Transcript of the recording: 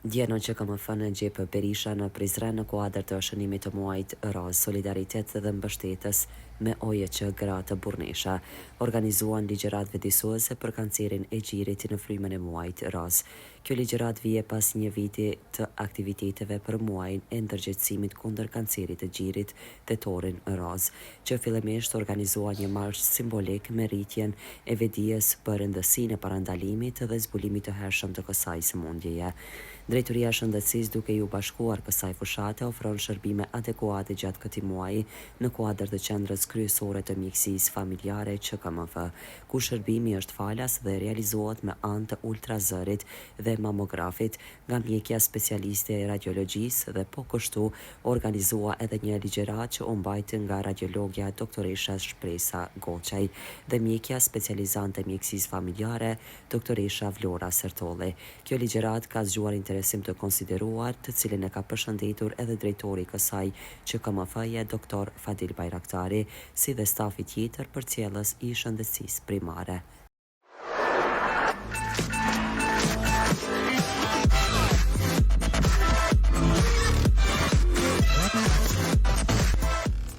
Djenon që ka më fënë Gjepë Berisha në Prizren në kuadër të shënimit të muajit Raz, solidaritet dhe mbështetës me OJQ Gratë Burnesha, organizuan ligjërat vjedisuese për kancerin e gjirit në frymën e muajit Raz. Kjo ligjërat vije pas një viti të aktiviteteve për muajin e ndërgjegjësimit kundër kancerit të gjirit tetorin Raz, që fillimisht organizua një marsh simbolik me rritjen e vedijes për rëndësinë e parandalimit dhe zbulimit të hershëm të kësaj sëmundjeje. Drejtoria e Shëndetësisë, duke ju bashkuar kësaj fushate, ofron shërbime adekuate gjatë këtij muaji në kuadër të qendrës kryesore të mjekësisë familjare QKMF, ku shërbimi është falas dhe realizohet me anë të ultrazërit dhe mamografit nga mjekja specialiste e radiologjisë dhe po kështu organizua edhe një ligjërat që u mbajt nga radiologja doktoresha Shpresa Goçaj dhe mjekja specializante e mjekësisë familjare doktoresha Vlora Sertolli. Kjo ligjërat ka zgjuar interesim të konsideruar, të cilin e ka përshëndetur edhe drejtori i kësaj QKMF-je doktor Fadil Bajraktari, si dhe stafi tjetër përcjellës i shëndetësisë primare.